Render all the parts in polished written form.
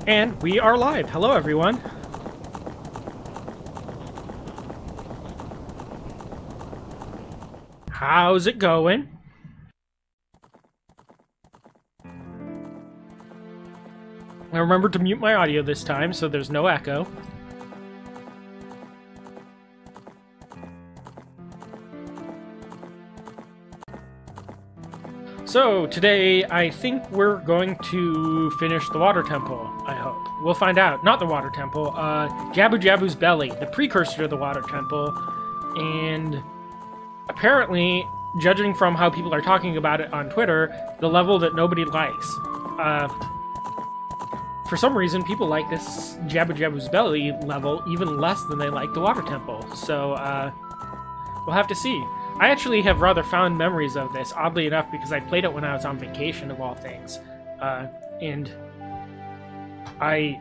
And we are live. Hello, everyone. How's it going? I remembered to mute my audio this time, so there's no echo. So, today, I think we're going to finish the Water Temple, I hope. We'll find out. Not the Water Temple, Jabu Jabu's Belly, the precursor to the Water Temple, and apparently, judging from how people are talking about it on Twitter, the level that nobody likes. For some reason, people like this Jabu Jabu's Belly level even less than they like the Water Temple, so, we'll have to see. I actually have rather fond memories of this, oddly enough, because I played it when I was on vacation, of all things. And I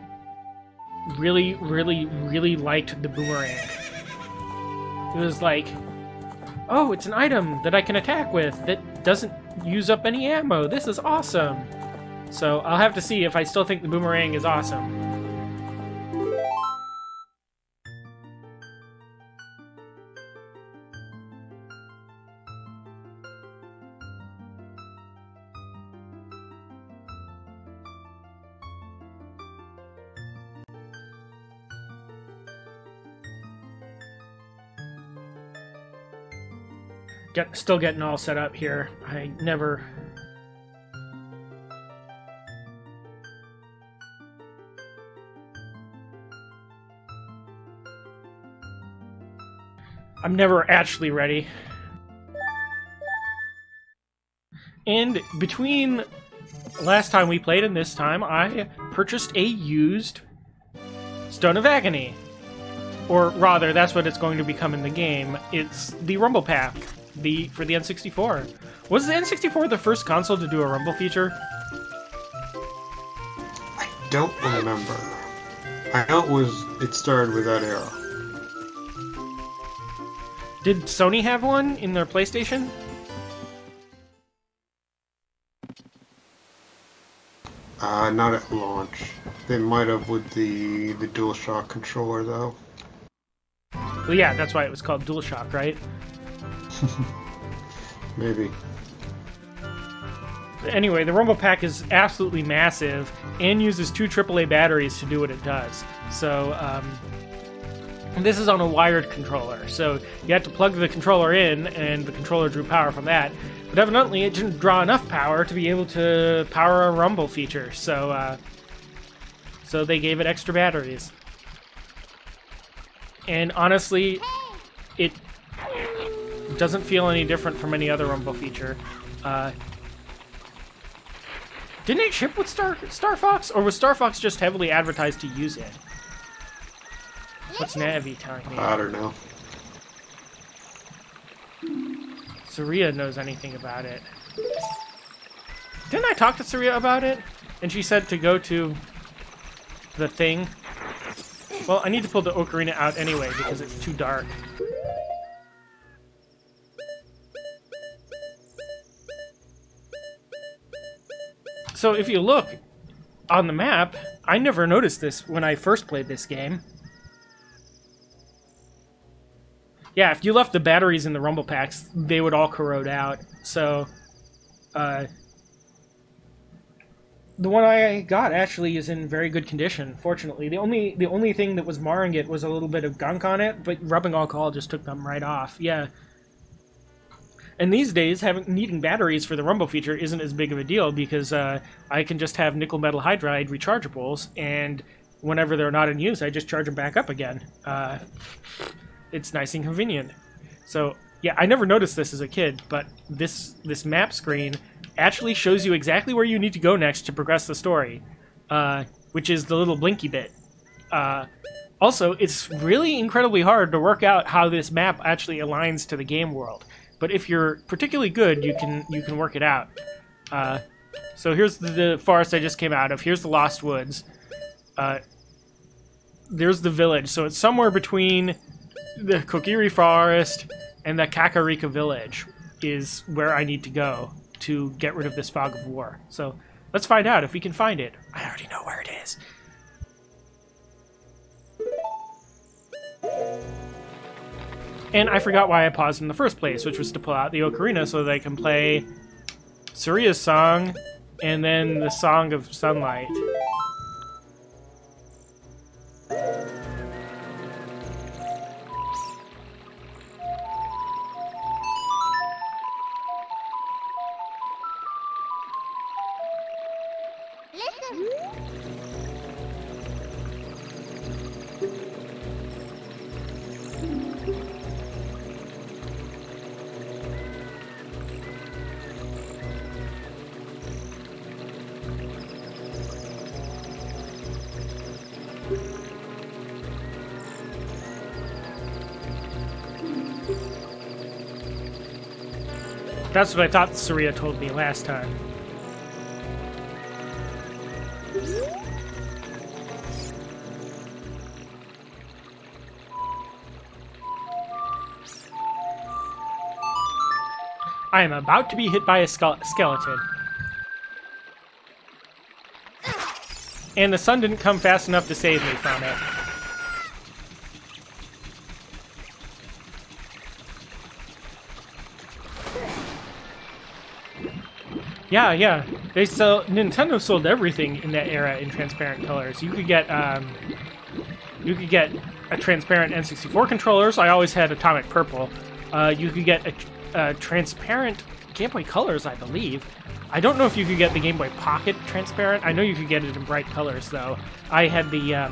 really, really, really liked the boomerang. It was like, oh, it's an item that I can attack with that doesn't use up any ammo. This is awesome. So I'll have to see if I still think the boomerang is awesome. Still getting all set up here. I'm never actually ready. And between last time we played and this time, I purchased a used Stone of Agony. Or rather, that's what it's going to become in the game. It's the Rumble Pack. For the N64. Was the N64 the first console to do a Rumble feature? I don't remember. I know it started with that era. Did Sony have one in their PlayStation? Not at launch. They might have with the DualShock controller, though. Well, yeah, that's why it was called DualShock, right? Maybe. Anyway, the Rumble Pack is absolutely massive and uses 2 AAA batteries to do what it does. So, this is on a wired controller. So, you had to plug the controller in, and the controller drew power from that. But evidently, it didn't draw enough power to be able to power a Rumble feature. So, so they gave it extra batteries. And honestly, it doesn't feel any different from any other Rumble feature. Didn't it ship with Star Fox? Or was Star Fox just heavily advertised to use it? What's Navi telling me? I don't know. Saria knows anything about it. Didn't I talk to Saria about it? And she said to go to the thing. Well, I need to pull the Ocarina out anyway because it's too dark. So if you look on the map, I never noticed this when I first played this game. Yeah, if you left the batteries in the Rumble Packs, they would all corrode out. So, the one I got actually is in very good condition, fortunately. The only thing that was marring it was a little bit of gunk on it, but rubbing alcohol just took them right off. Yeah. And these days, needing batteries for the Rumble feature isn't as big of a deal because I can just have nickel metal hydride rechargeables, and whenever they're not in use, I just charge them back up again. It's nice and convenient. So, yeah, I never noticed this as a kid, but this map screen actually shows you exactly where you need to go next to progress the story, which is the little blinky bit. Also, it's really incredibly hard to work out how this map actually aligns to the game world. But if you're particularly good, you can work it out. So here's the forest I just came out of. Here's the Lost Woods. There's the village. So it's somewhere between the Kokiri Forest and the Kakarika Village is where I need to go to get rid of this Fog of War. So let's find out if we can find it. I already know where it is. And I forgot why I paused in the first place, which was to pull out the ocarina so that I can play Suria's song and then the Song of Sunlight. That's what I thought Saria told me last time. I am about to be hit by a skeleton. And the sun didn't come fast enough to save me from it. Yeah. Nintendo sold everything in that era in transparent colors. You could get a transparent N64 controllers. I always had atomic purple. You could get a transparent Game Boy Colors, I believe. I don't know if you could get the Game Boy Pocket transparent. I know you could get it in bright colors, though. I had the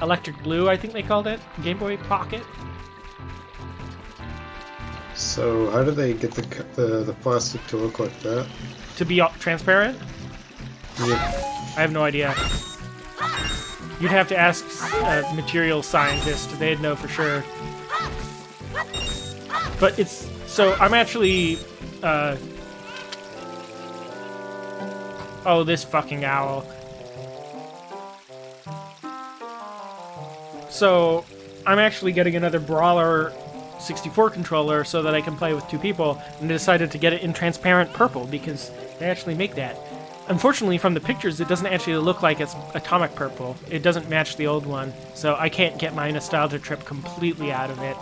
electric blue, I think they called it, Game Boy Pocket. So how do they get the plastic to look like that? To be transparent? Yeah. I have no idea. You'd have to ask a material scientist. They'd know for sure. But it's... So, I'm actually... Oh, this fucking owl. So, I'm actually getting another Brawler 64 controller so that I can play with two people, and I decided to get it in transparent purple because they actually make that. Unfortunately, from the pictures, it doesn't actually look like it's atomic purple. It doesn't match the old one, so I can't get my nostalgia trip completely out of it.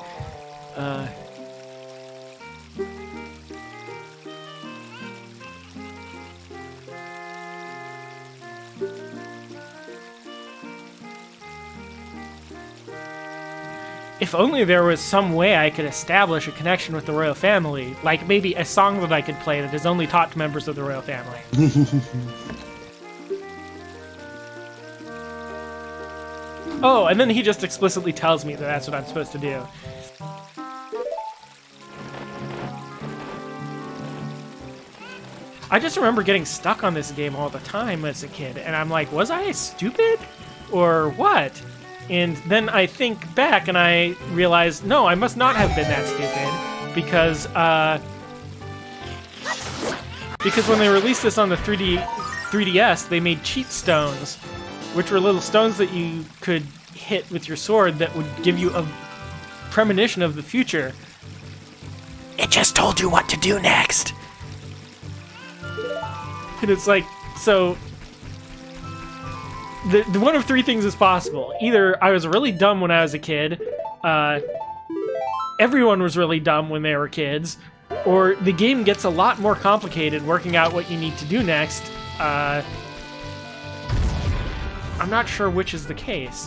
If only there was some way I could establish a connection with the royal family, like maybe a song that I could play that is only taught to members of the royal family. Oh, and then he just explicitly tells me that that's what I'm supposed to do. I just remember getting stuck on this game all the time as a kid, and I'm like, was I stupid? Or what? And then I think back and I realize, no, I must not have been that stupid, because when they released this on the 3DS, they made cheat stones, which were little stones that you could hit with your sword that would give you a premonition of the future. It just told you what to do next. And it's like, so... The one of three things is possible. Either I was really dumb when I was a kid, everyone was really dumb when they were kids, or the game gets a lot more complicated working out what you need to do next. I'm not sure which is the case.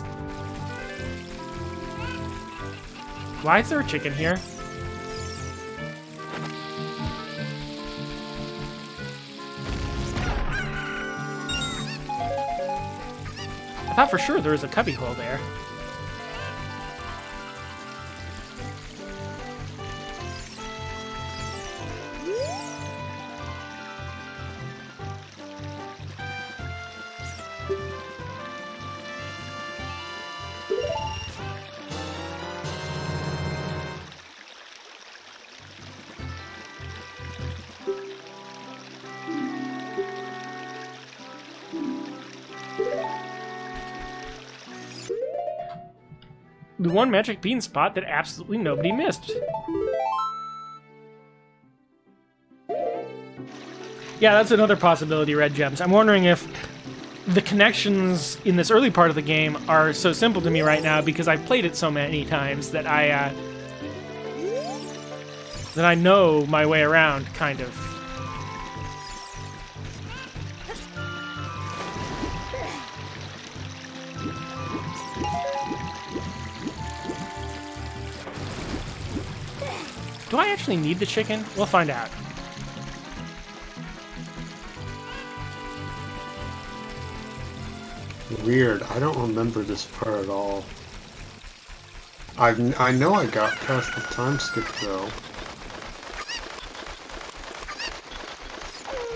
Why is there a chicken here? I thought for sure there was a cubbyhole there. The one magic bean spot that absolutely nobody missed. Yeah, that's another possibility, Red Gems. I'm wondering if the connections in this early part of the game are so simple to me right now because I've played it so many times that then I know my way around, kind of. Do I actually need the chicken? We'll find out. Weird. I don't remember this part at all. I know I got past the time skip though.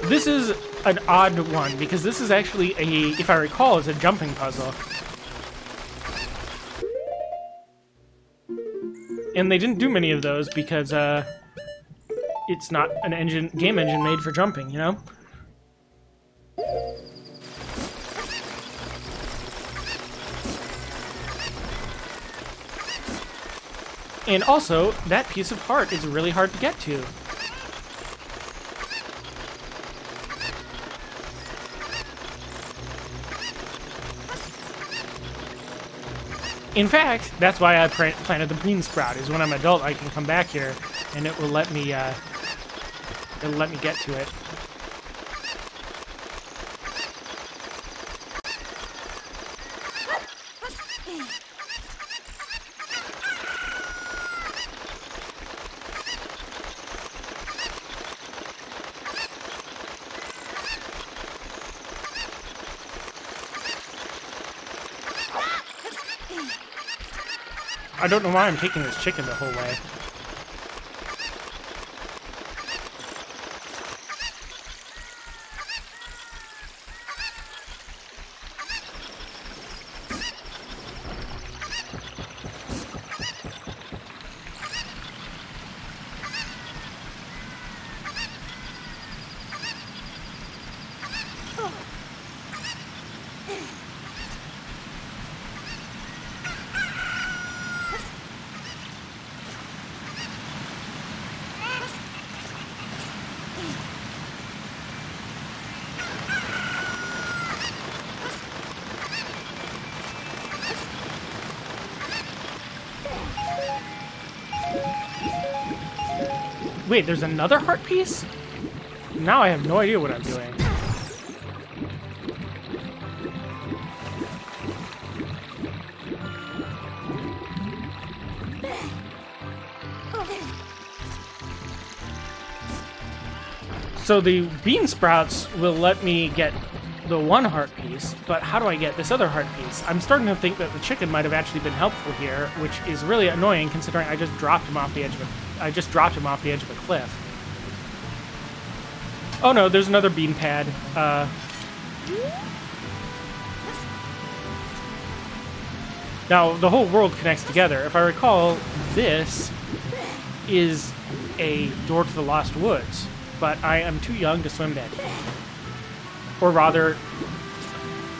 This is an odd one because this is actually if I recall, it's a jumping puzzle. And they didn't do many of those because it's not an game engine made for jumping, you know? And also, that piece of heart is really hard to get to. In fact, that's why I planted the bean sprout, is when I'm an adult I can come back here and it will let me get to it. I don't know why I'm taking this chicken the whole way. Wait, there's another heart piece? Now I have no idea what I'm doing. So the bean sprouts will let me get the one heart piece, but how do I get this other heart piece? I'm starting to think that the chicken might have actually been helpful here, which is really annoying considering I just dropped him off the edge of a cliff. Oh no, there's another bean pad. Now, the whole world connects together. If I recall, this is a door to the Lost Woods, but I am too young to swim that deep. Or rather,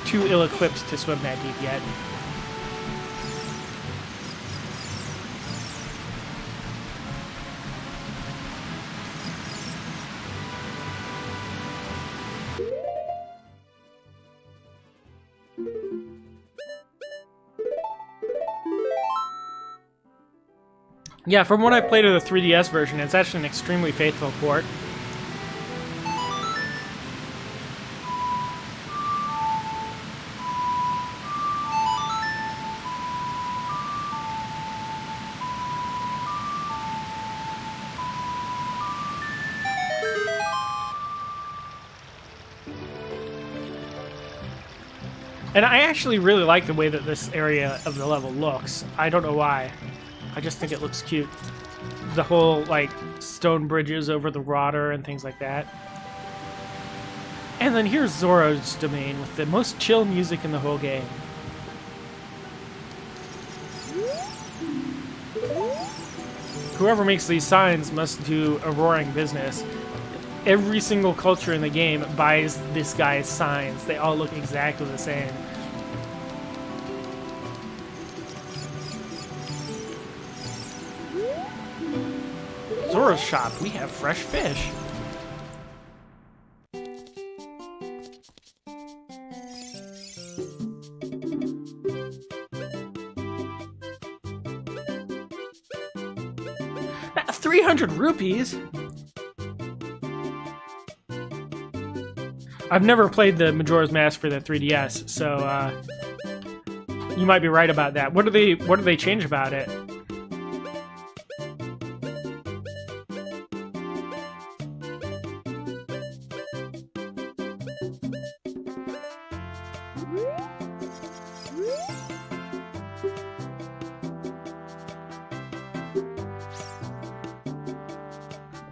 too ill-equipped to swim that deep yet. Yeah, from what I played of the 3DS version, it's actually an extremely faithful port. And I actually really like the way that this area of the level looks. I don't know why. I just think it looks cute. The whole, like, stone bridges over the water and things like that. And then here's Zora's domain with the most chill music in the whole game. Whoever makes these signs must do a roaring business. Every single culture in the game buys this guy's signs. They all look exactly the same. Zora's shop, we have fresh fish. 300 rupees? I've never played the Majora's Mask for the 3DS, so you might be right about that. What do they change about it?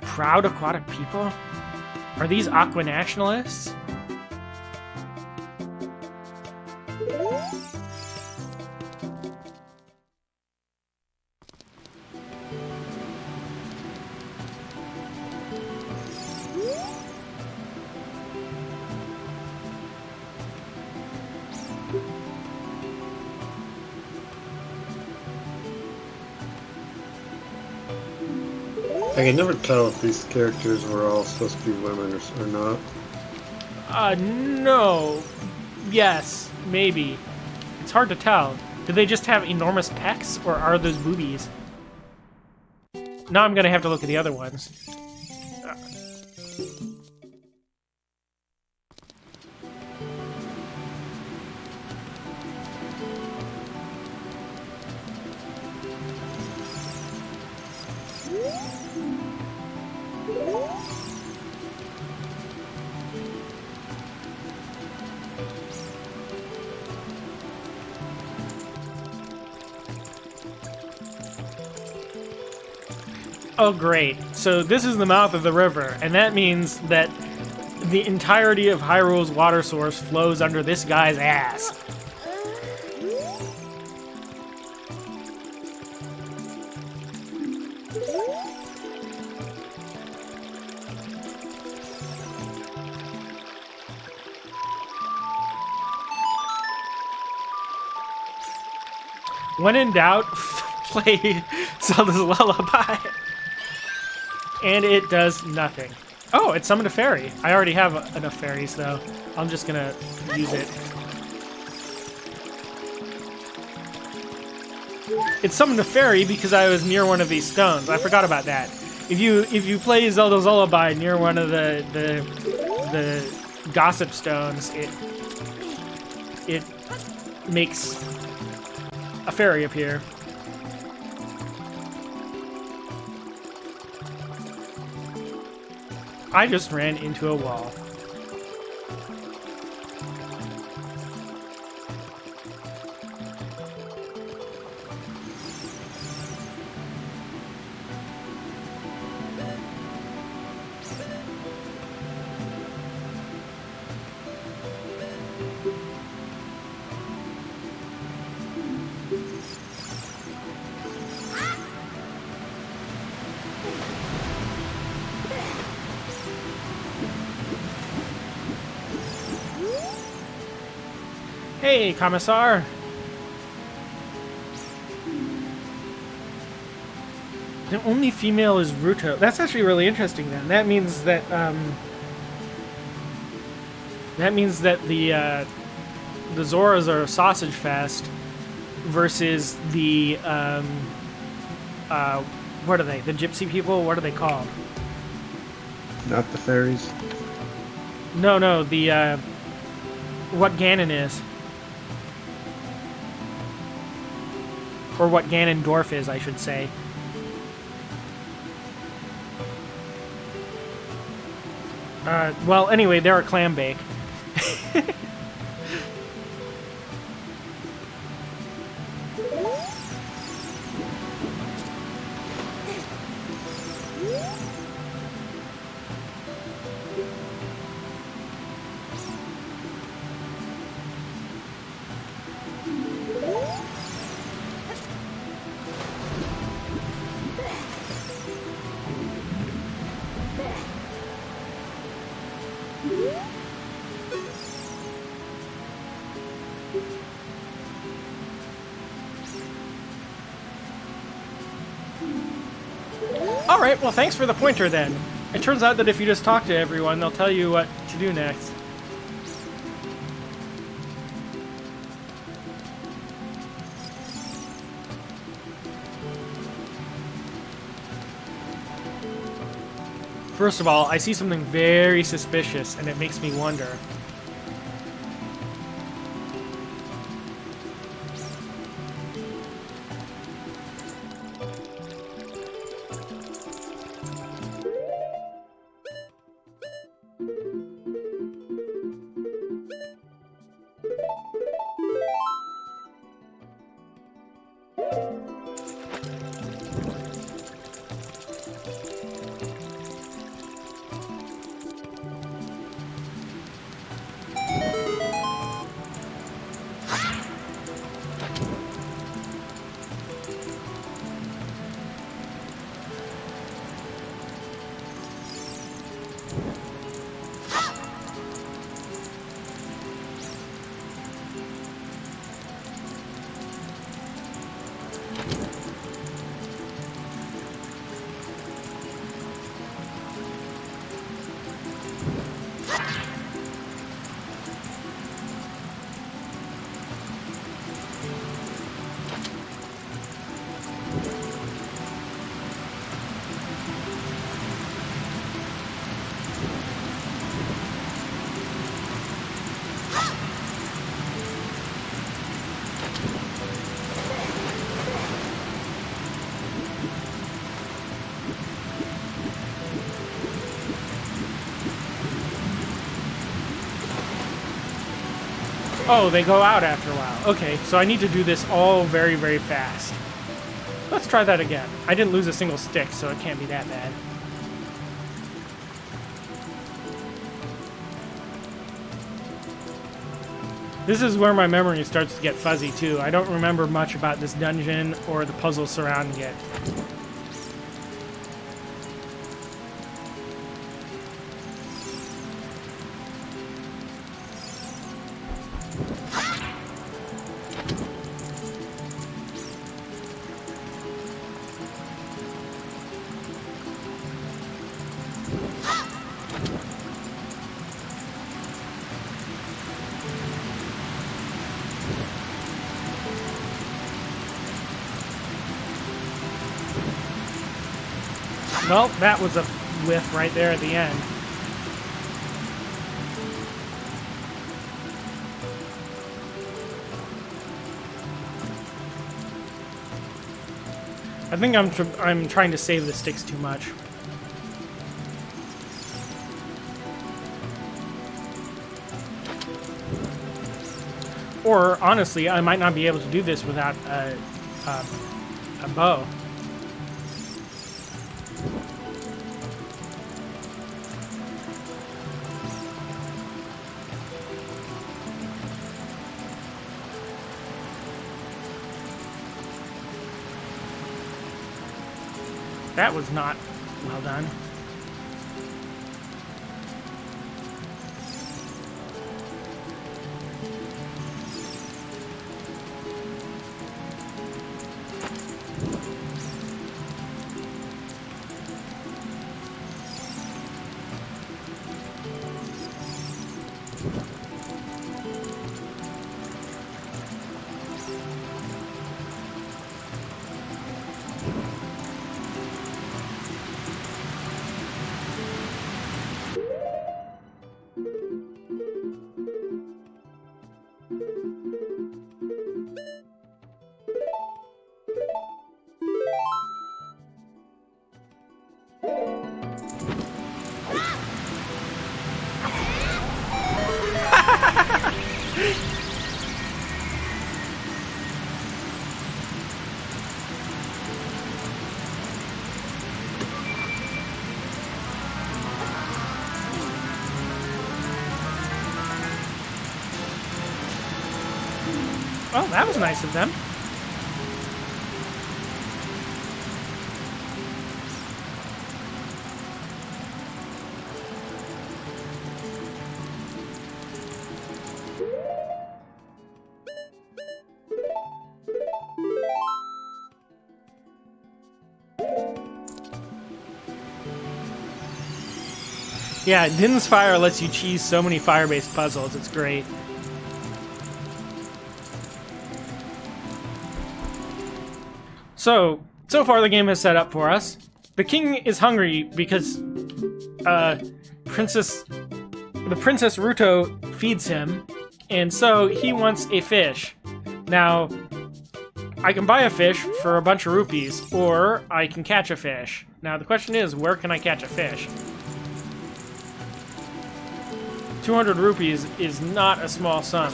Proud aquatic people? Are these aqua nationalists? I can never tell if these characters were all supposed to be women or not. No. Yes, maybe. It's hard to tell. Do they just have enormous pecs, or are those boobies? Now I'm gonna have to look at the other ones. Oh, great. So this is the mouth of the river, and that means that the entirety of Hyrule's water source flows under this guy's ass. When in doubt, play Zelda's Lullaby. And it does nothing. Oh, it summoned a fairy. I already have enough fairies, though. I'm just gonna use it. It summoned a fairy because I was near one of these stones. I forgot about that. If you play Zelda's Lullaby near one of the gossip stones, it makes a fairy appear. I just ran into a wall. Hey, Commissar! The only female is Ruto. That's actually really interesting then. That means that, the Zoras are a sausage fest versus the, what are they? The gypsy people? What are they called? Not the fairies? No, the, what Ganon is. Or what Ganondorf is, I should say. Well, anyway, they're a clam bake. Alright, well thanks for the pointer then. It turns out that if you just talk to everyone, they'll tell you what to do next. First of all, I see something very suspicious, and it makes me wonder. Oh, they go out after a while. Okay, so I need to do this all very, very fast. Let's try that again. I didn't lose a single stick, so it can't be that bad. This is where my memory starts to get fuzzy, too. I don't remember much about this dungeon or the puzzles surrounding it. Well, that was a whiff right there at the end. I think I'm trying to save the sticks too much. Or, honestly, I might not be able to do this without a bow. That was not well done. Well, that was nice of them. Yeah, Din's Fire lets you cheese so many fire-based puzzles. It's great. So far the game has set up for us. The king is hungry because Princess Ruto feeds him, and so he wants a fish. Now, I can buy a fish for a bunch of rupees, or I can catch a fish. Now, the question is, where can I catch a fish? 200 rupees is not a small sum.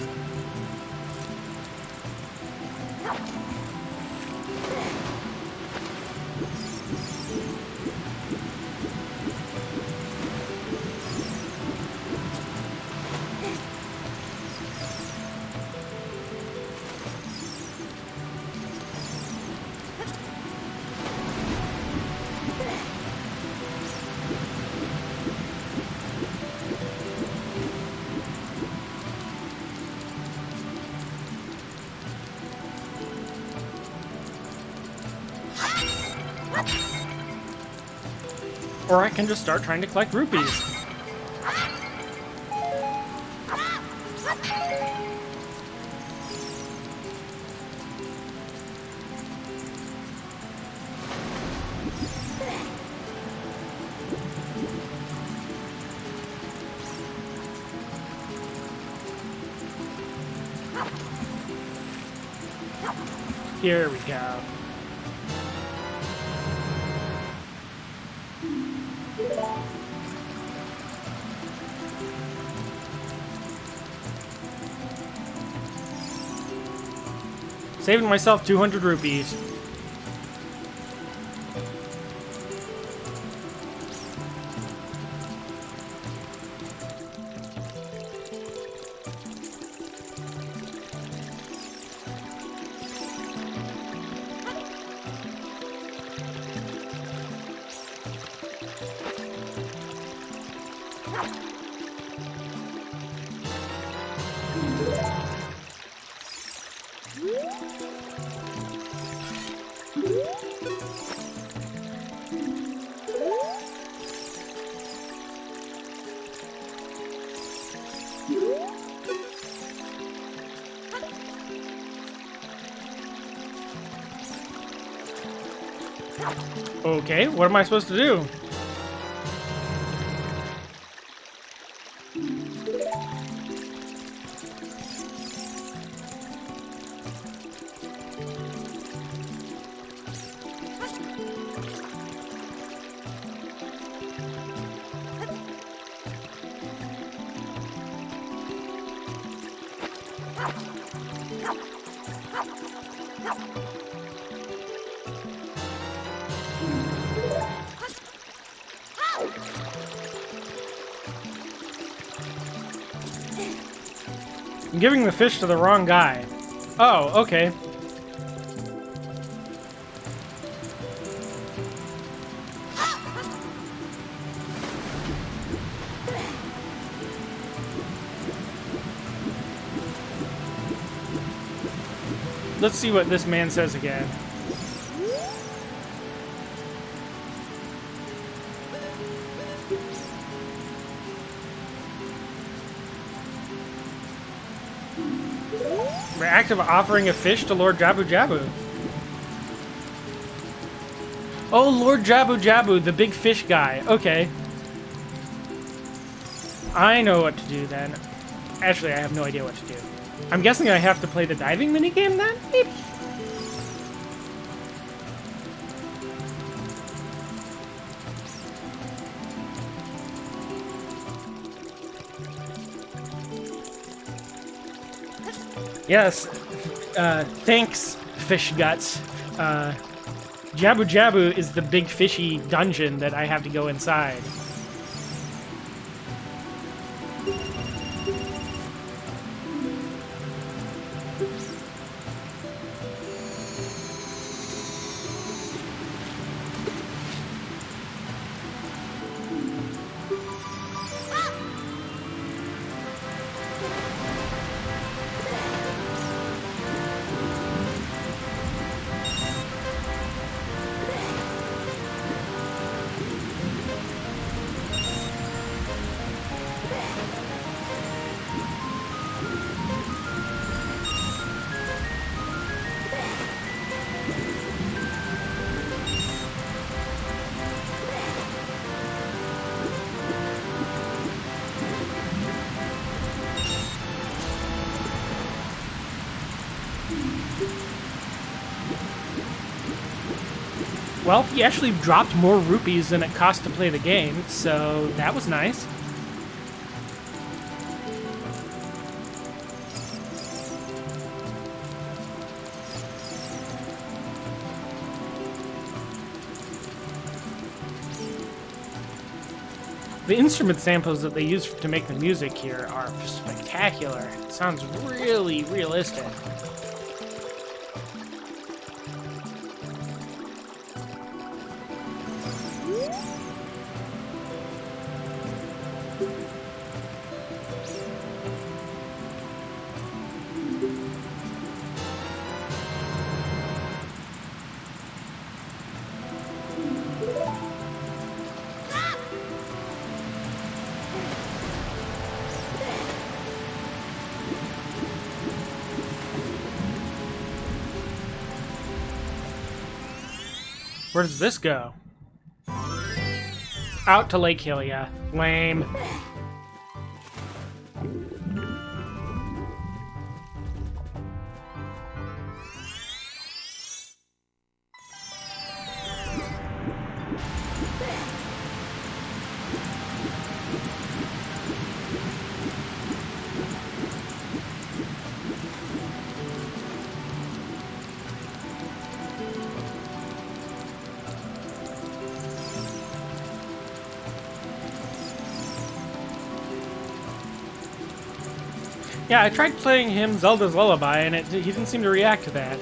Or I can just start trying to collect rupees. Here we go. Saving myself 200 rupees. Okay, what am I supposed to do? I'm giving the fish to the wrong guy. Oh, okay. Let's see what this man says again. Act of offering a fish to Lord Jabu Jabu. Oh, Lord Jabu Jabu, the big fish guy. Okay. I know what to do then. Actually, I have no idea what to do. I'm guessing I have to play the diving minigame then? Maybe. Yes, thanks, Fish Guts. Jabu Jabu is the big fishy dungeon that I have to go inside. Well, he actually dropped more rupees than it cost to play the game, so that was nice. The instrument samples that they use to make the music here are spectacular. It sounds really realistic. Where does this go? Out to Lake Hylia. Lame. Yeah, I tried playing him Zelda's Lullaby, and he didn't seem to react to that.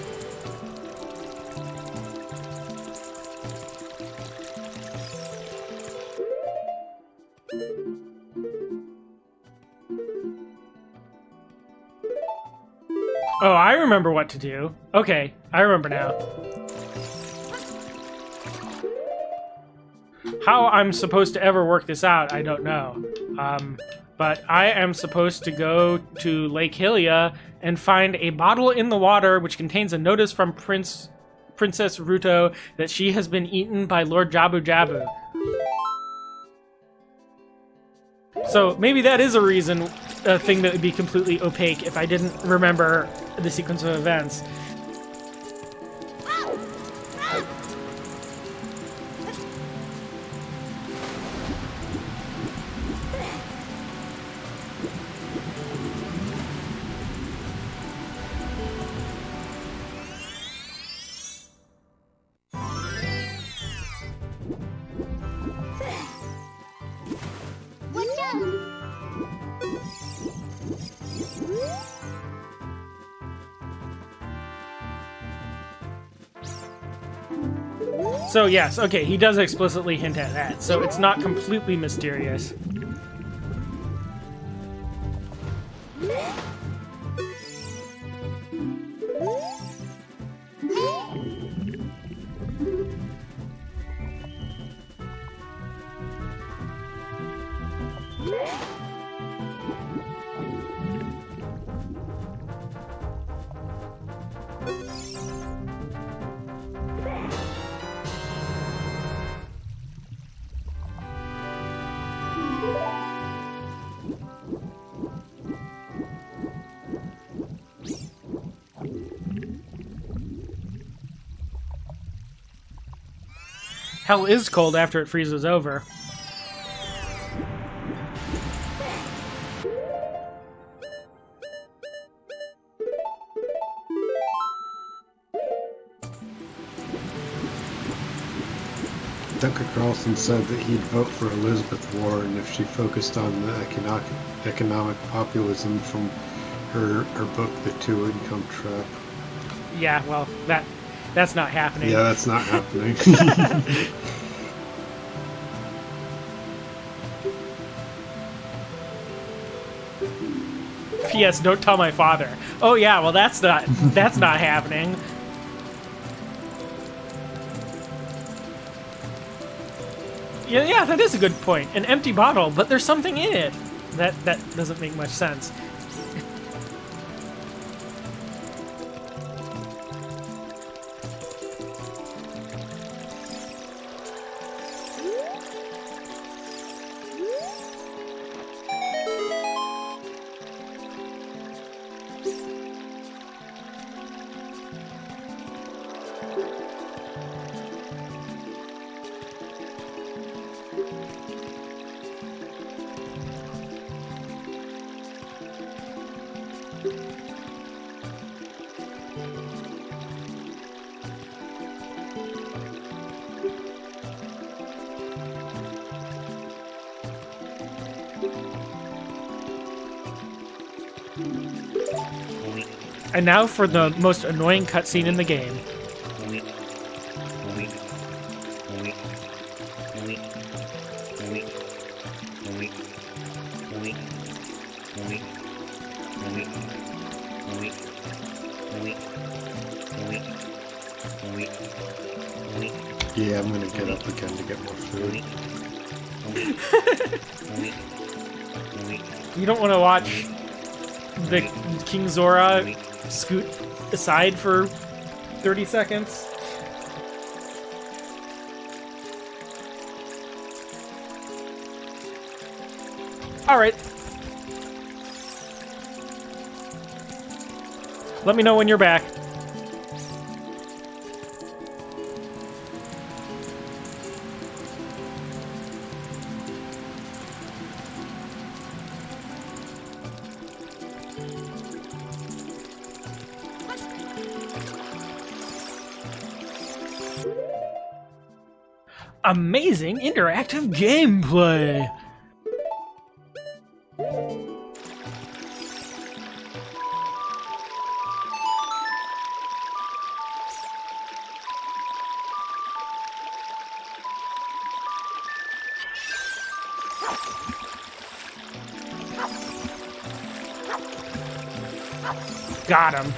Oh, I remember what to do. Okay, I remember now. How I'm supposed to ever work this out, I don't know. But I am supposed to go to Lake Hylia and find a bottle in the water which contains a notice from Princess Ruto that she has been eaten by Lord Jabu Jabu. So maybe that is a thing that would be completely opaque if I didn't remember the sequence of events. So yes, okay, he does explicitly hint at that, so it's not completely mysterious. Hell is cold after it freezes over. Tucker Carlson said that he'd vote for Elizabeth Warren if she focused on the economic populism from her book, The Two-Income Trap. Yeah, well, that's not happening. Yeah, that's not happening. P.S. Don't tell my father. Oh yeah, well that's not happening. Yeah, that is a good point. An empty bottle, but there's something in it. That doesn't make much sense. And now for the most annoying cutscene in the game. Yeah, I'm gonna get up again to get more food. You don't want to watch the King Zora scoot aside for 30 seconds? Alright. Let me know when you're back. Amazing interactive gameplay! Got him.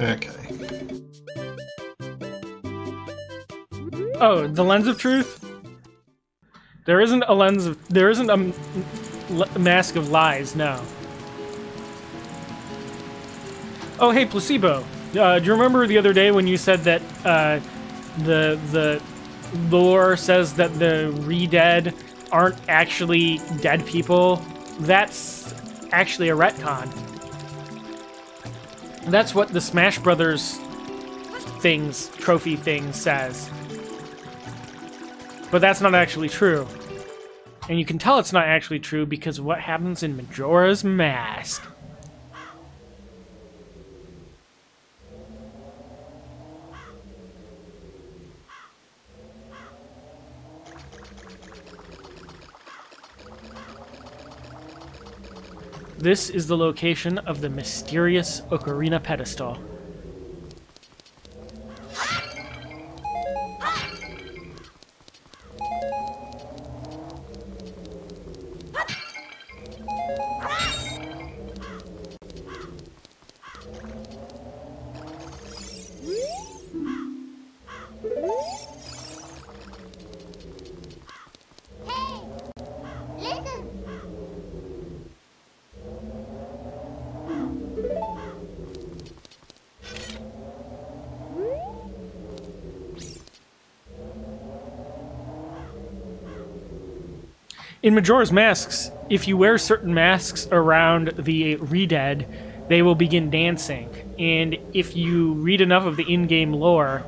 Okay. Oh, the lens of truth? There isn't a lens of... There isn't a mask of lies, no. Oh, hey, Placebo. Do you remember the other day when you said that the lore says that the re-dead aren't actually dead people? That's actually a retcon. That's what the Smash Brothers trophy thing says. But that's not actually true. And you can tell it's not actually true because of what happens in Majora's Mask. This is the location of the mysterious Ocarina pedestal. In Majora's Masks, if you wear certain masks around the re-dead, they will begin dancing. And if you read enough of the in-game lore,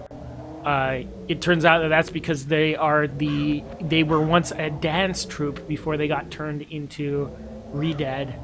it turns out that that's because they were once a dance troupe before they got turned into re-dead.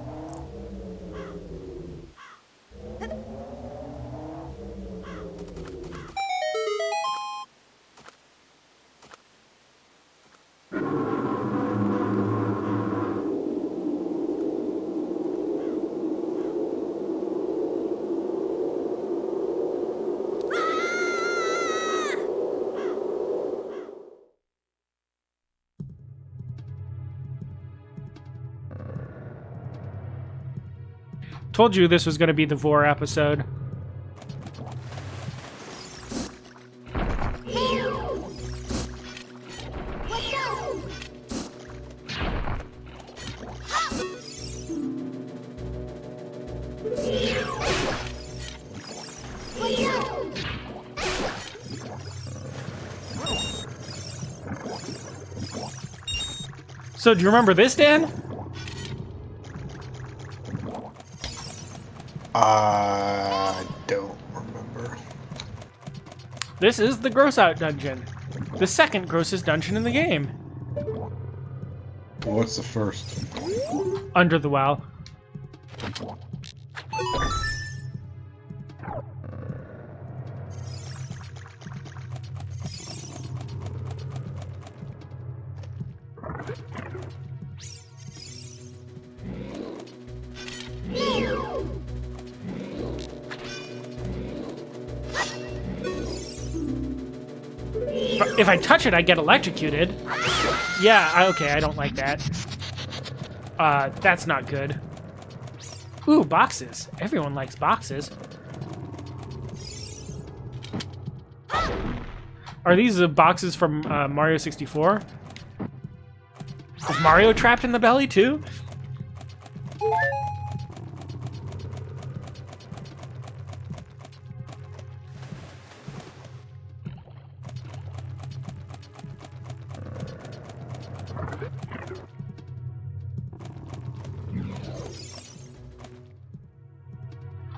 Told you this was going to be the Vore episode. So, do you remember this, Dan? I don't remember. This is the Gross Out Dungeon. The second grossest dungeon in the game. Well, what's the first? Under the Well. If I touch it, I get electrocuted. Yeah, okay, I don't like that. That's not good. Ooh, boxes. Everyone likes boxes. Are these the boxes from Mario 64? Is Mario trapped in the belly, too?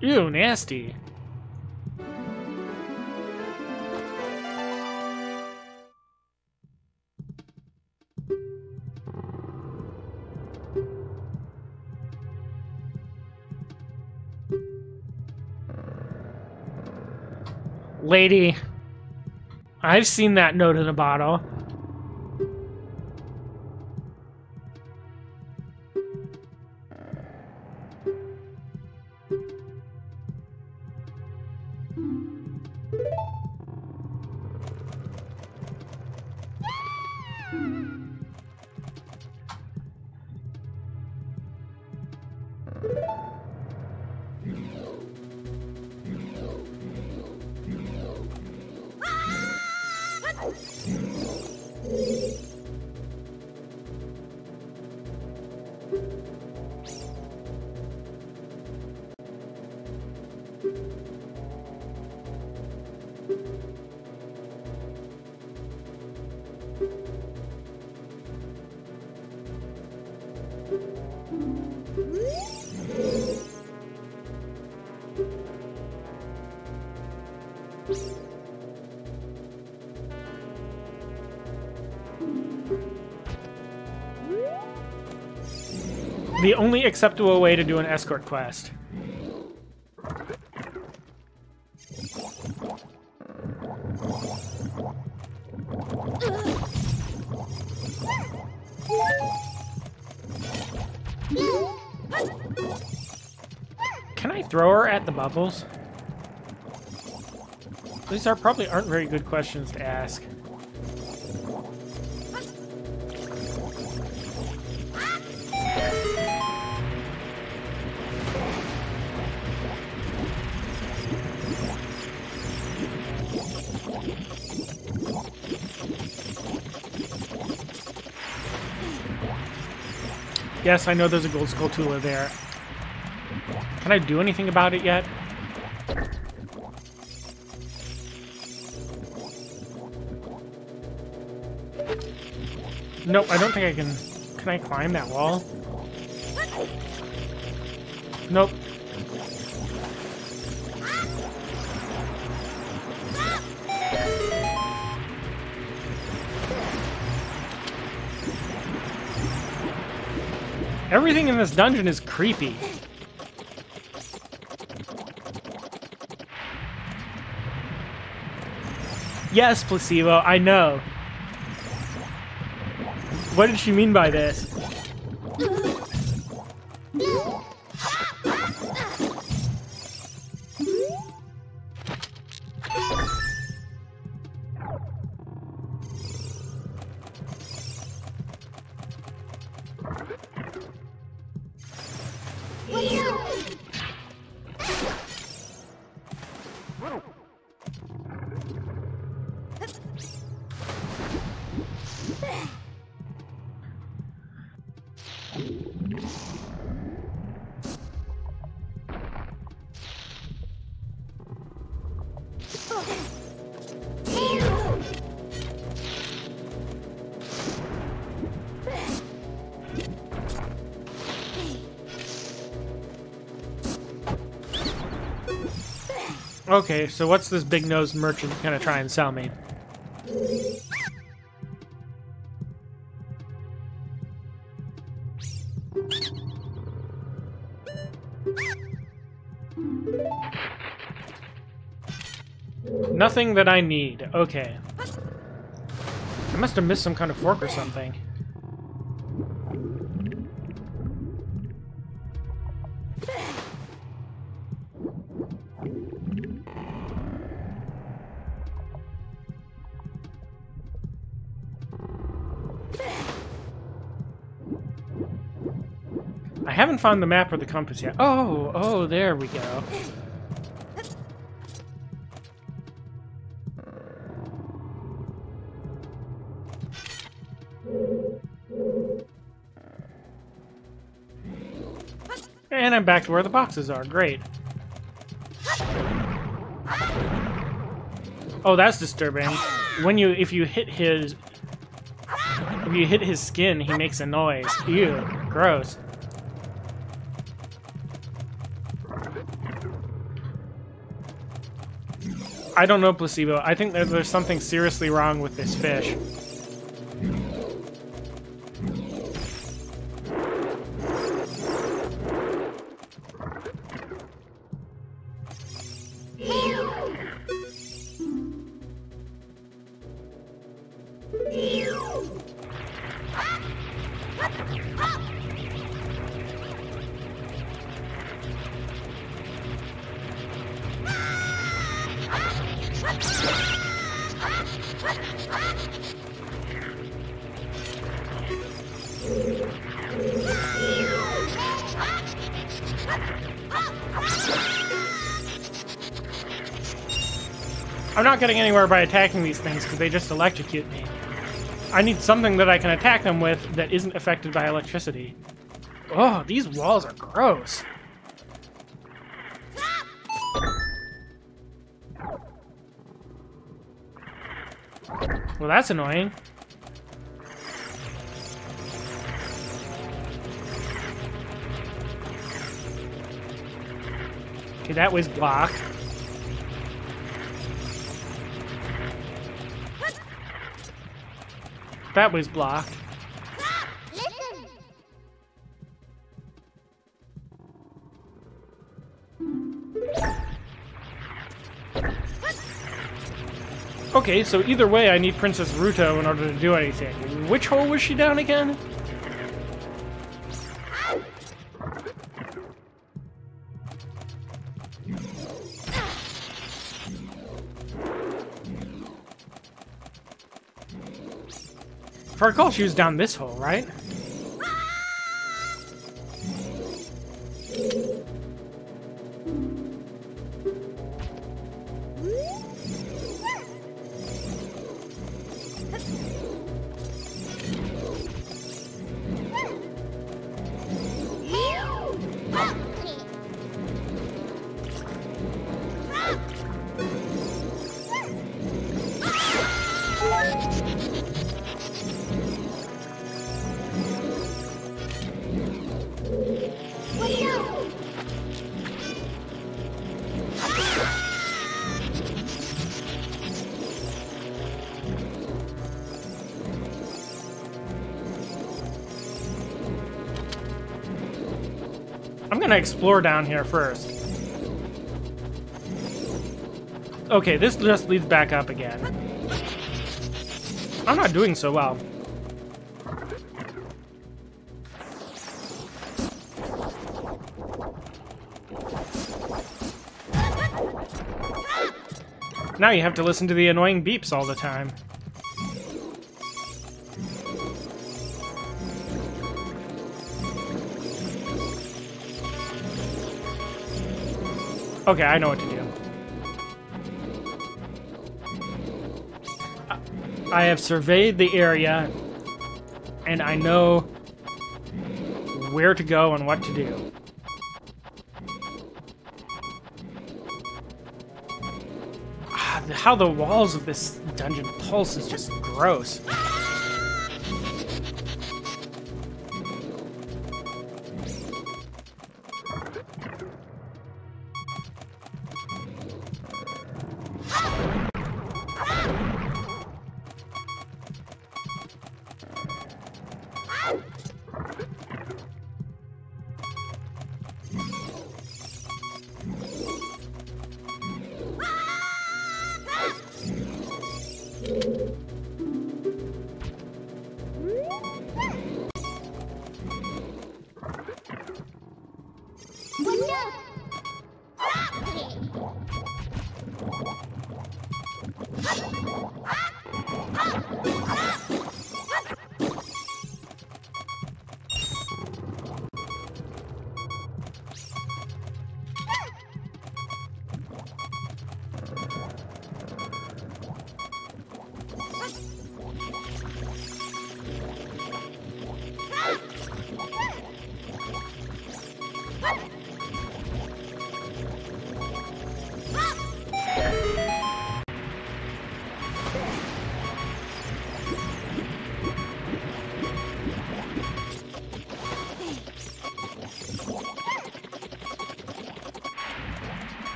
Ew, nasty. Lady, I've seen that note in a bottle. The only acceptable way to do an escort quest. Can I throw her at the bubbles? These probably aren't very good questions to ask. Yes, I know there's a gold Skulltula there. Can I do anything about it yet? Nope, I don't think I can. Can I climb that wall? Nope. Everything in this dungeon is creepy. Yes, Placebo, I know. What did she mean by this? Okay, so what's this big-nosed merchant gonna try and sell me? Nothing that I need. Okay. I must have missed some kind of fork or something. I haven't found the map or the compass yet. Oh, there we go. And I'm back to where the boxes are. Great. Oh, that's disturbing. If you hit his skin, he makes a noise. Ew, gross. I don't know, Placebo. I think that there's something seriously wrong with this fish. I'm not getting anywhere by attacking these things because they just electrocute me. I need something that I can attack them with that isn't affected by electricity. Oh, these walls are gross. Well, that's annoying. Okay, that was blocked. That was blocked. Okay, so either way, I need Princess Ruto in order to do anything. Which hole was she down again? If I recall, she was down this hole, right? I'm gonna explore down here first. Okay, this just leads back up again. I'm not doing so well. Now you have to listen to the annoying beeps all the time. Okay, I know what to do. I have surveyed the area, and I know where to go and what to do. How the walls of this dungeon pulse is just gross.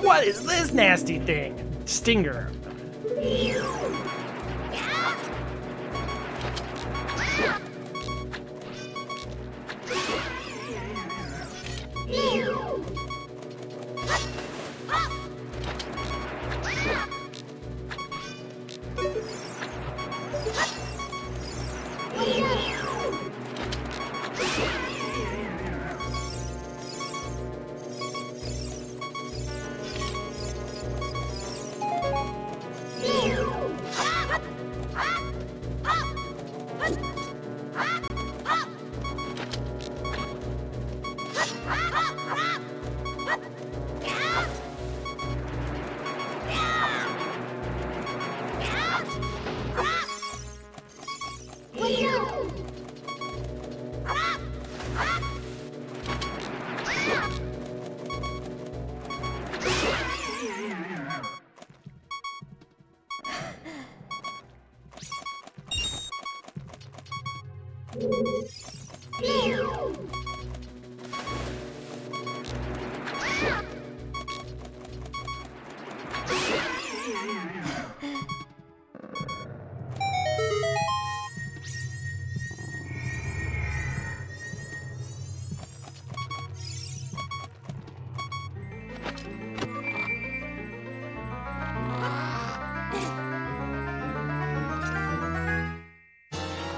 What is this nasty thing? Stinger.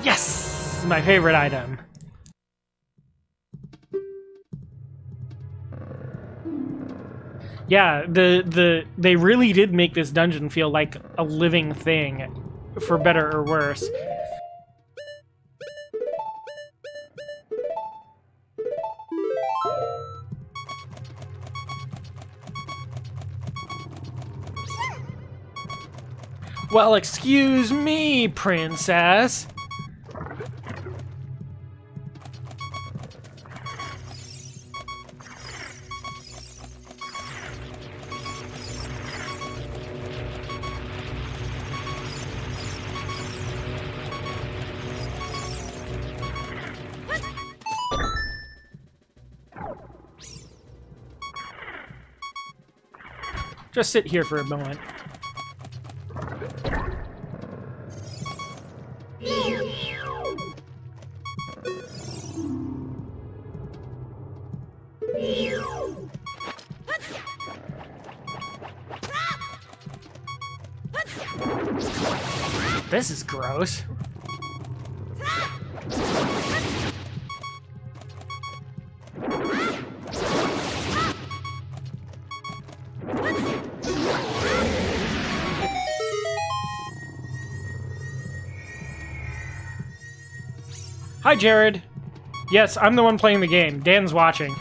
Yes! My favorite item. Yeah, they really did make this dungeon feel like a living thing, for better or worse. Well, excuse me, princess. Just sit here for a moment. This is gross. Hi, Jared. Yes, I'm the one playing the game. Dan's watching.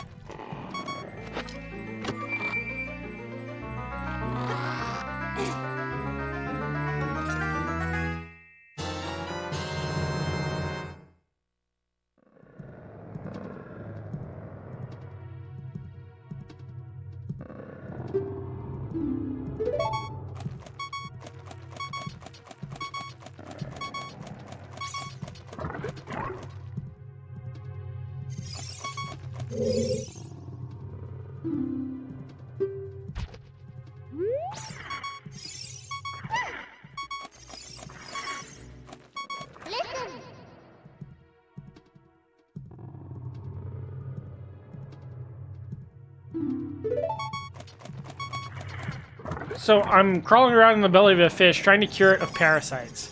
So I'm crawling around in the belly of a fish, trying to cure it of parasites.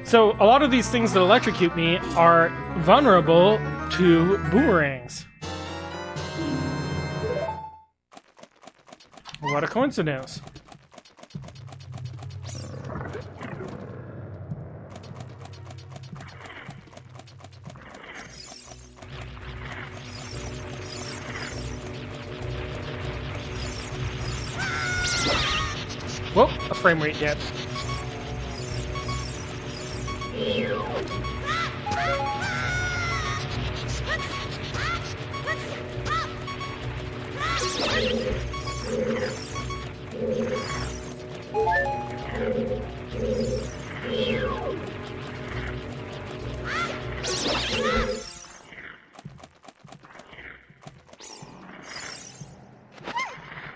So a lot of these things that electrocute me are vulnerable to boomerangs. What a coincidence. Whoa, a frame rate dip.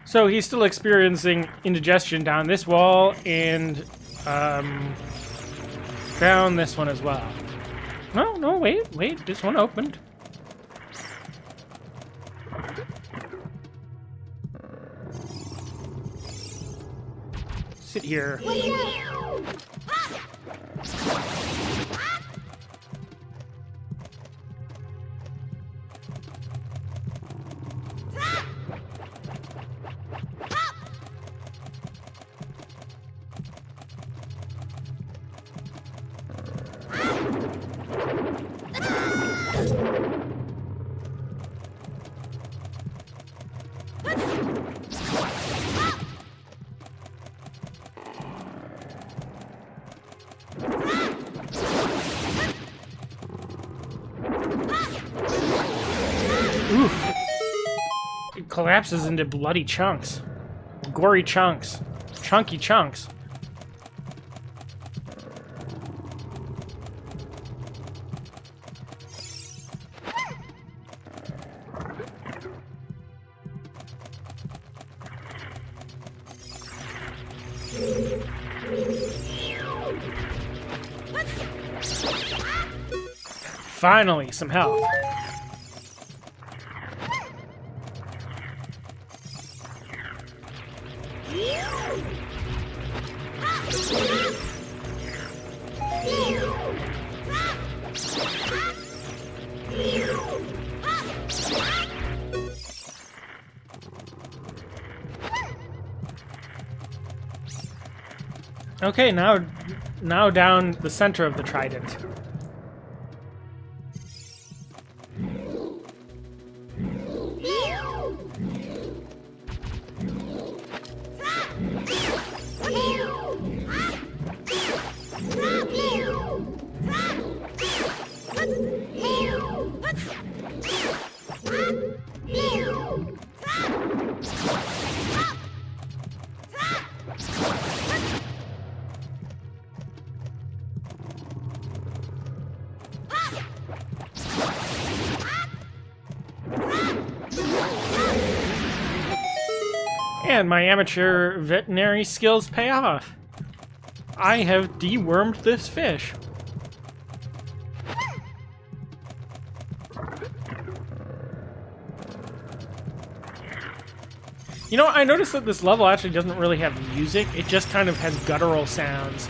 So he's still experiencing indigestion down this wall and down this one as well. No, wait, this one opened. Sit here. Oof. It collapses into bloody chunks. Gory chunks. Chunky chunks. Finally, some health. Okay, now down the center of the trident. And my amateur veterinary skills pay off. I have dewormed this fish. You know, I noticed that this level actually doesn't really have music. It just kind of has guttural sounds.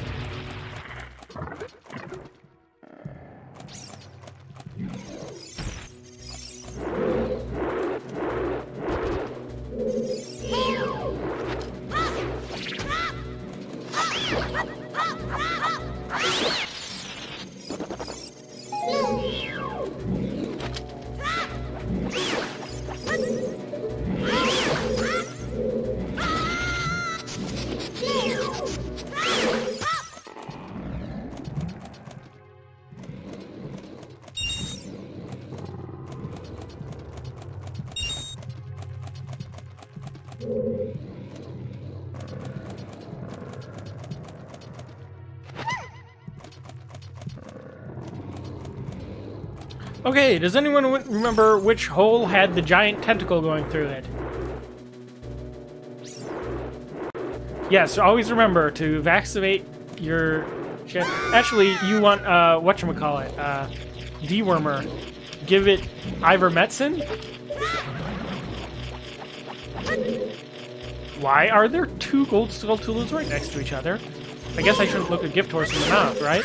Okay, does anyone remember which hole had the giant tentacle going through it? Yes, always remember to vaccinate your ship. Actually, you want, whatchamacallit, dewormer. Give it ivermectin? Why are there two gold skulltulas right next to each other? I guess I shouldn't look a gift horse in the mouth, right?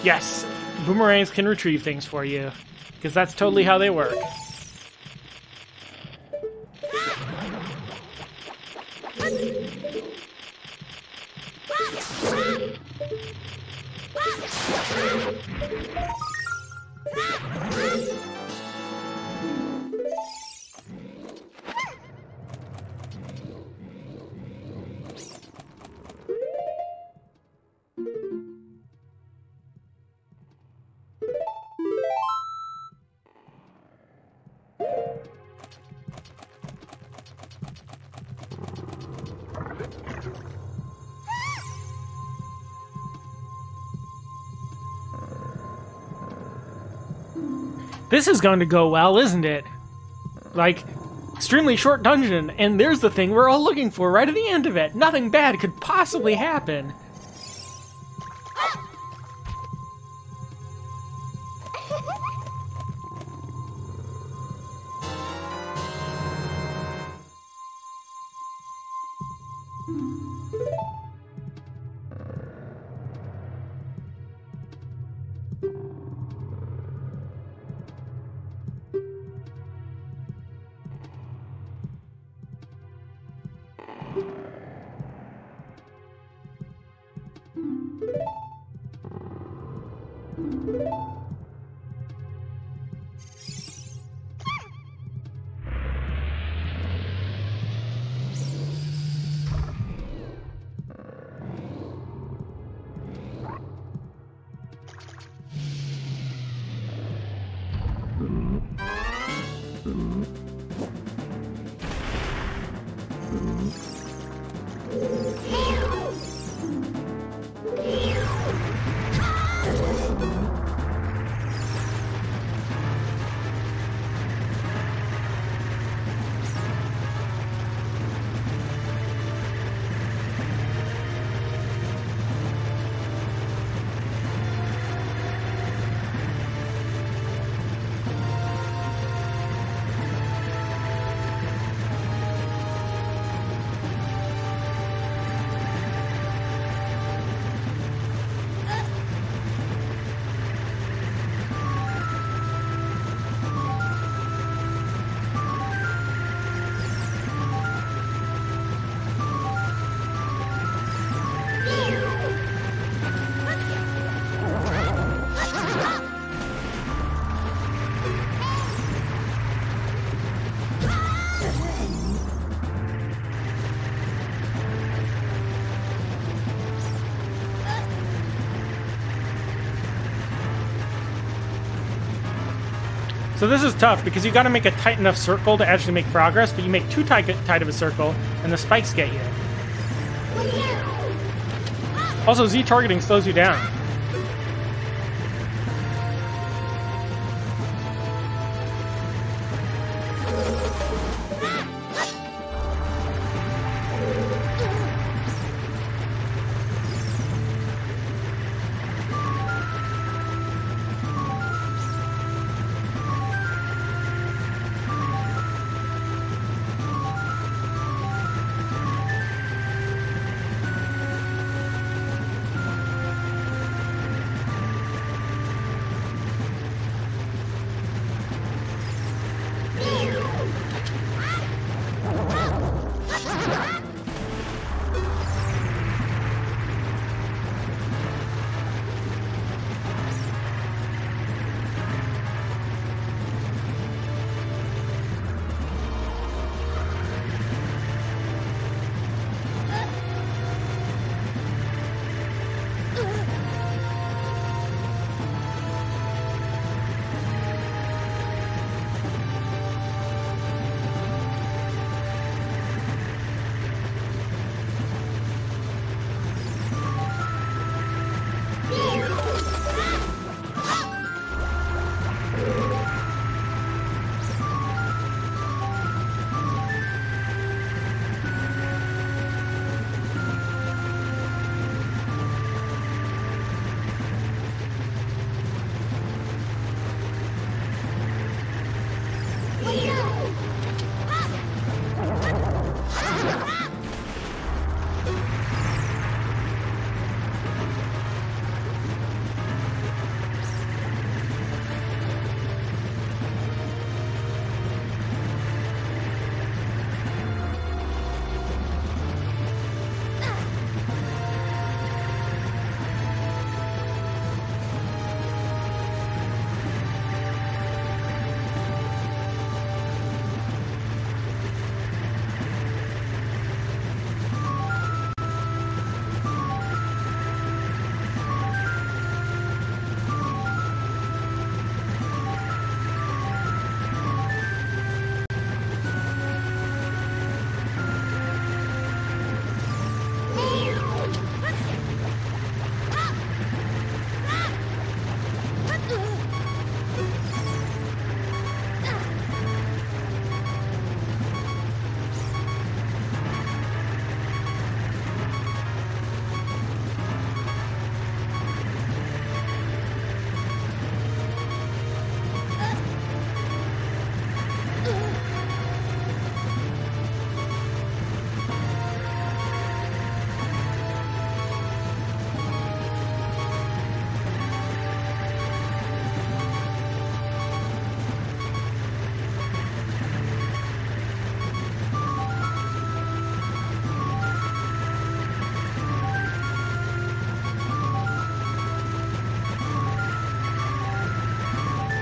Yes, boomerangs can retrieve things for you, because that's totally how they work. This is going to go well, isn't it? Like, extremely short dungeon, and there's the thing we're all looking for right at the end of it. Nothing bad could possibly happen. So this is tough because you got to make a tight enough circle to actually make progress, but you make too tight of a circle, and the spikes get you. Also, Z targeting slows you down.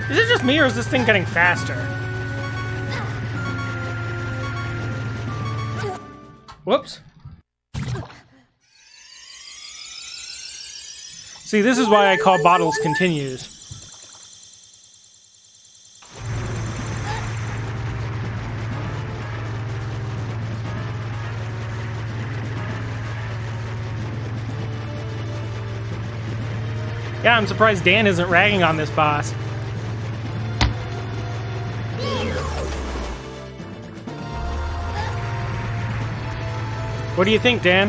Is it just me, or is this thing getting faster? Whoops. See, this is why I call bottles continues. Yeah, I'm surprised Dan isn't ragging on this boss. What do you think, Dan?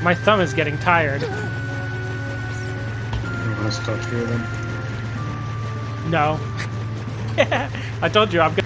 My thumb is getting tired. You want to start through them? No. I told you I'm gonna...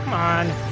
Come on.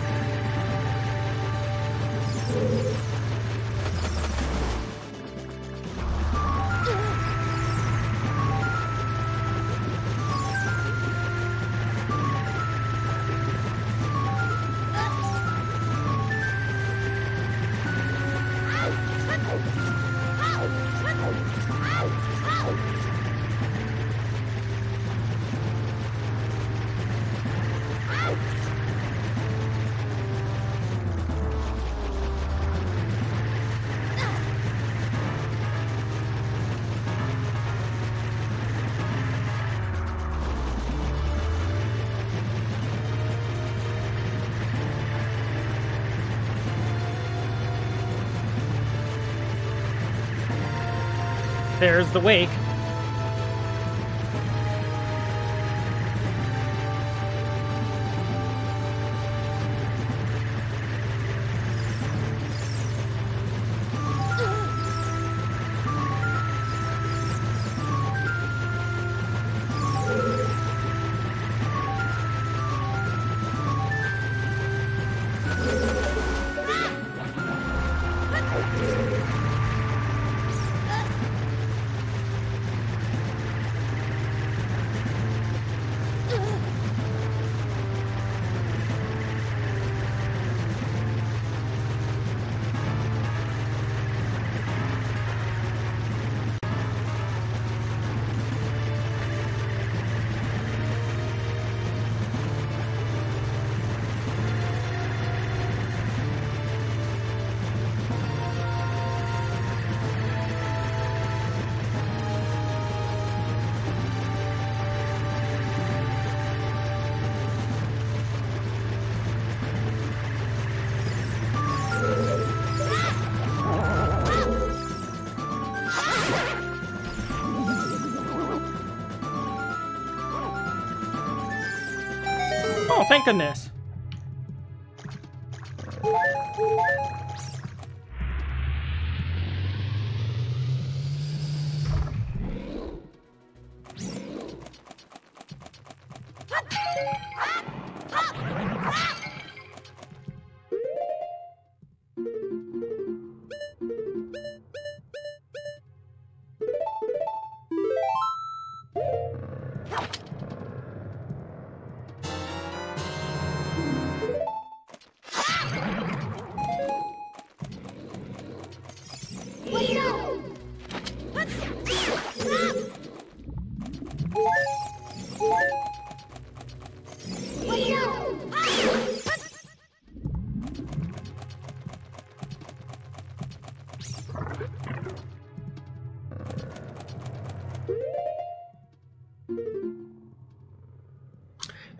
There's the wake. Oh, thank goodness.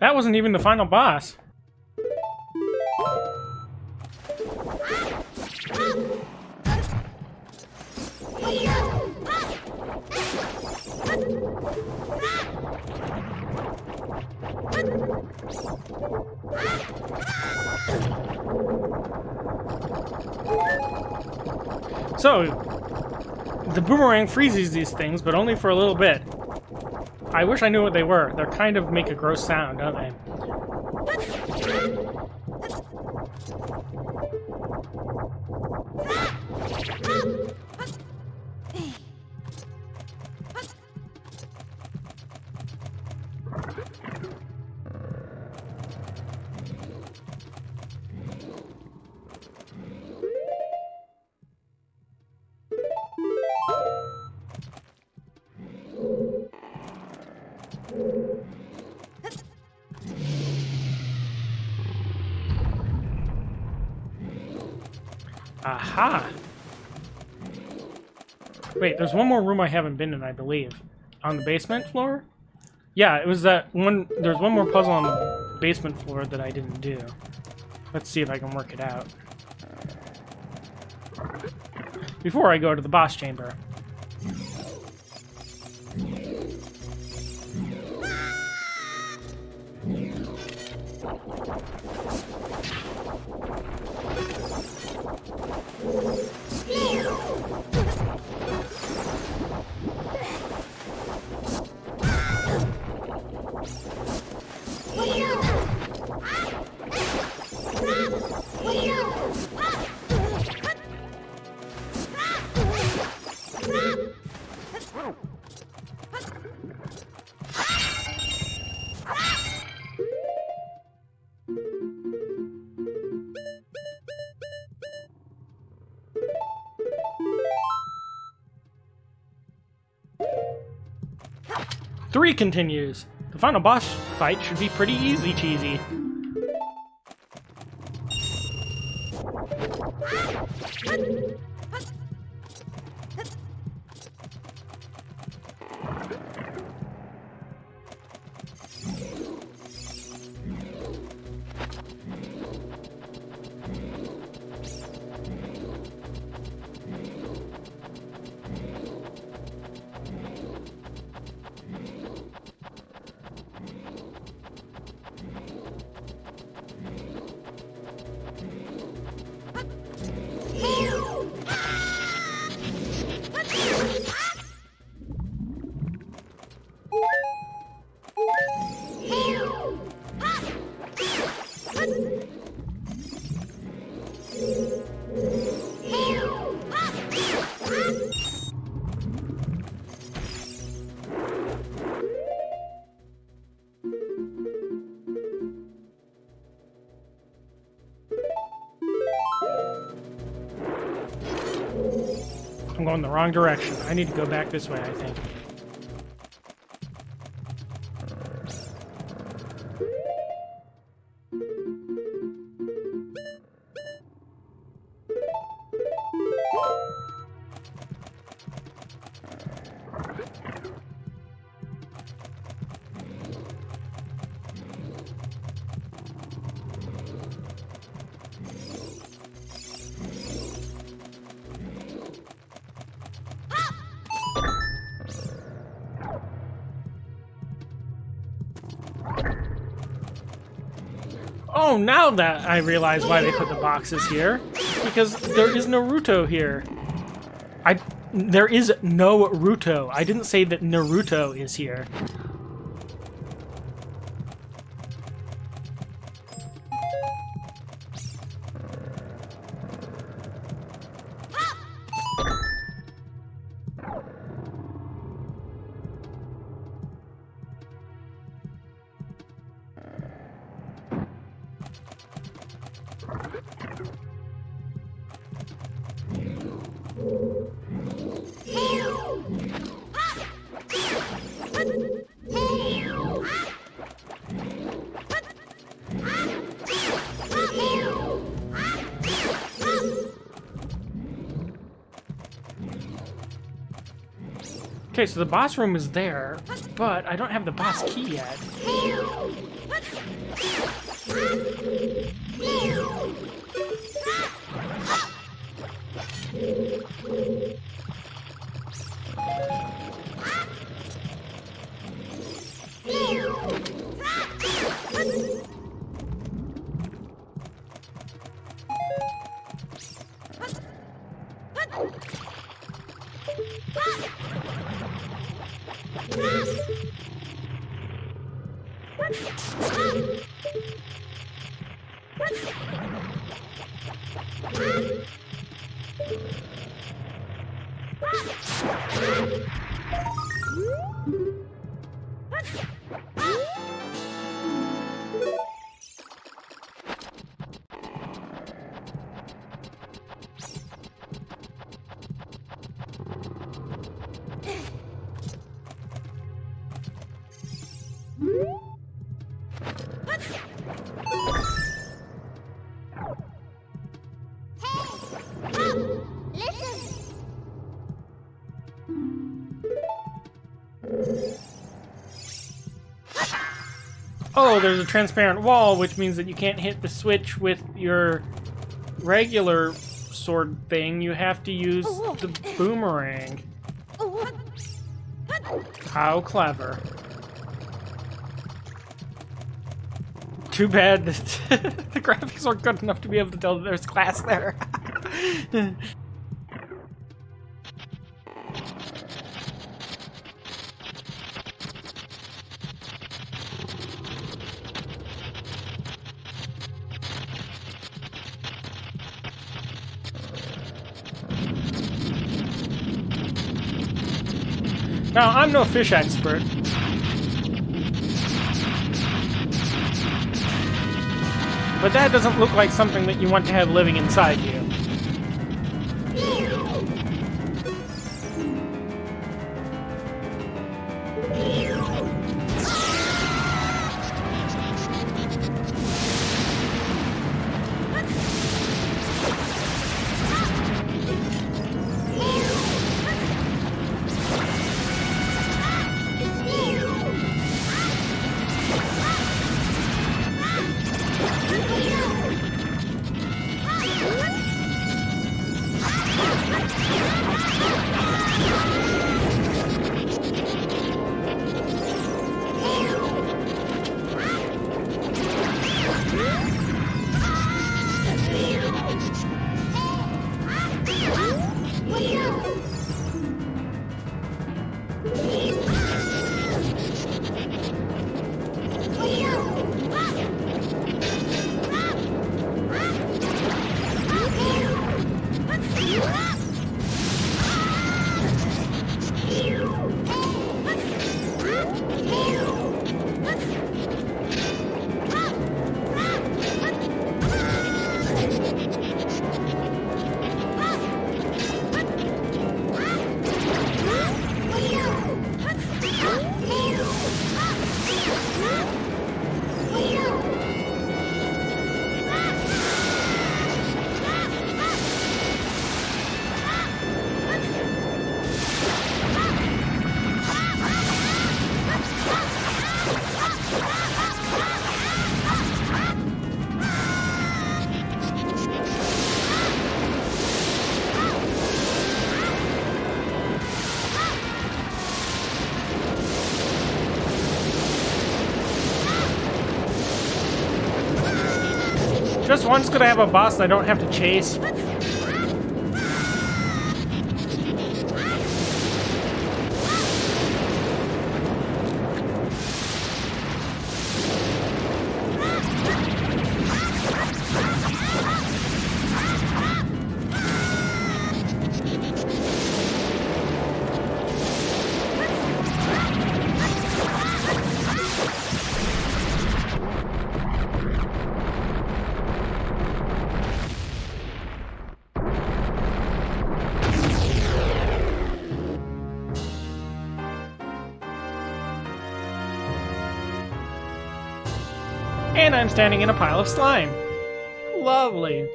That wasn't even the final boss. So, the boomerang freezes these things, but only for a little bit. I wish I knew what they were. They kind of make a gross sound, don't they? Aha! Wait, there's one more room I haven't been in, I believe. On the basement floor? Yeah, it was that one. There's one more puzzle on the basement floor that I didn't do. Let's see if I can work it out. Before I go to the boss chamber. 3 continues. The final boss fight should be pretty easy cheesy. I'm going the wrong direction. I need to go back this way, I think. Oh, now that I realize why they put the boxes here. Because there is Naruto here. There is no Ruto. I didn't say that Naruto is here. Okay, so the boss room is there, but I don't have the boss key yet. Oh, there's a transparent wall, which means that you can't hit the switch with your regular sword thing. You have to use the boomerang. How clever. Too bad that the graphics weren't good enough to be able to tell that there's glass there. Now, I'm no fish expert, but that doesn't look like something that you want to have living inside you. Just once could I have a boss that I don't have to chase? And I'm standing in a pile of slime. Lovely.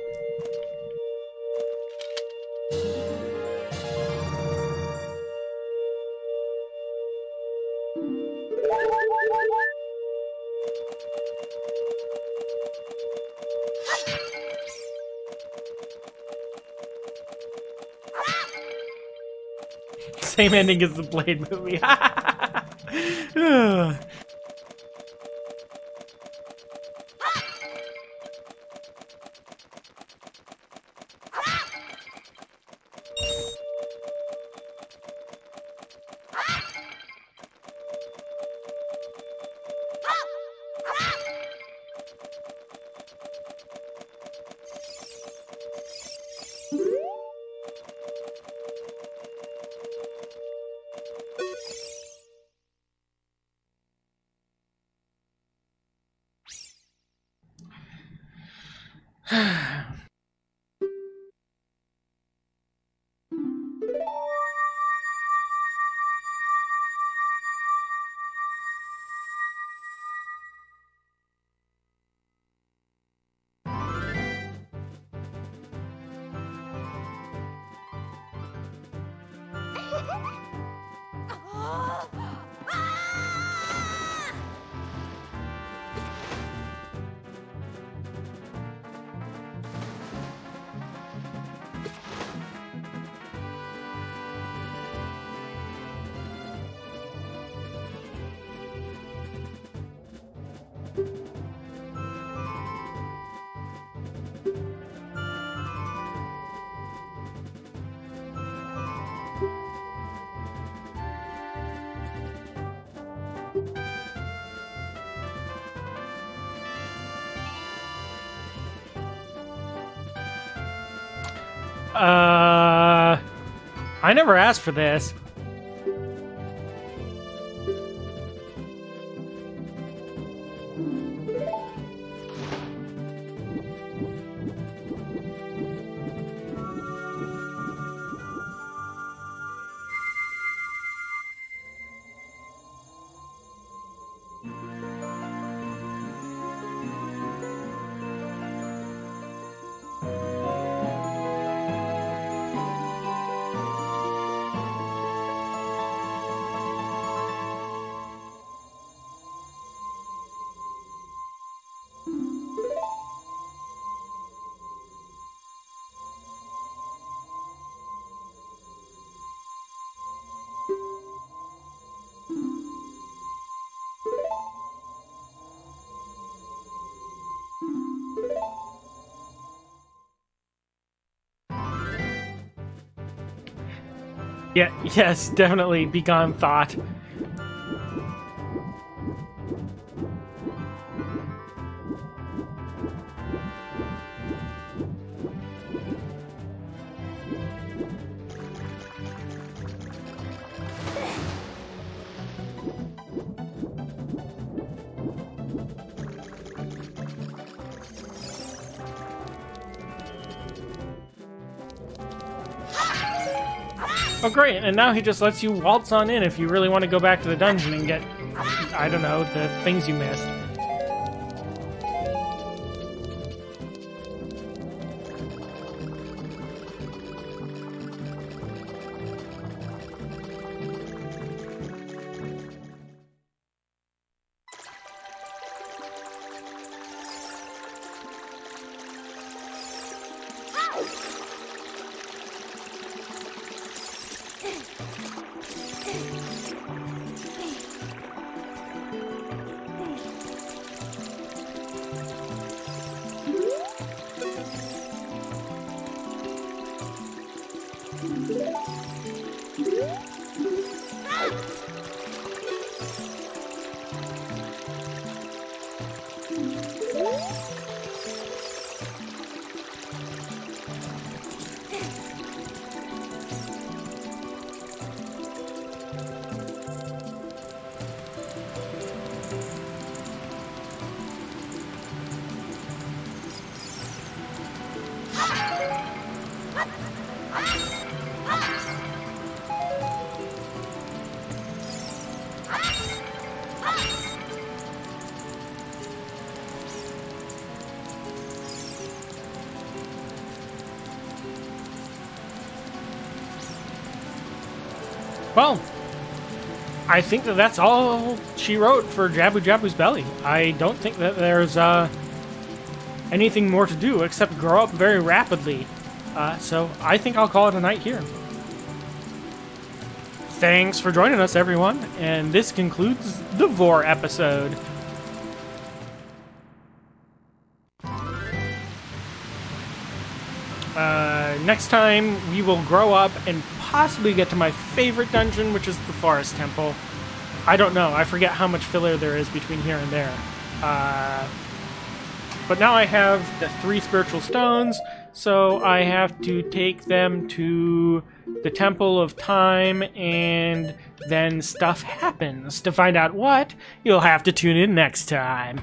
Same ending as the Blade movie. I never asked for this. Yeah, yes, definitely begone thought. Oh great, and now he just lets you waltz on in if you really want to go back to the dungeon and get, I don't know, the things you missed. Well, I think that that's all she wrote for Jabu Jabu's belly. I don't think that there's anything more to do except grow up very rapidly. So I think I'll call it a night here. Thanks for joining us, everyone, and this concludes the Vore episode. Next time, we will grow up and possibly get to my favorite dungeon, which is the Forest Temple. I don't know. I forget how much filler there is between here and there. But now I have the 3 spiritual stones, so I have to take them to the Temple of Time, and then stuff happens. To find out what, you'll have to tune in next time.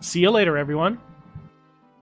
See you later, everyone.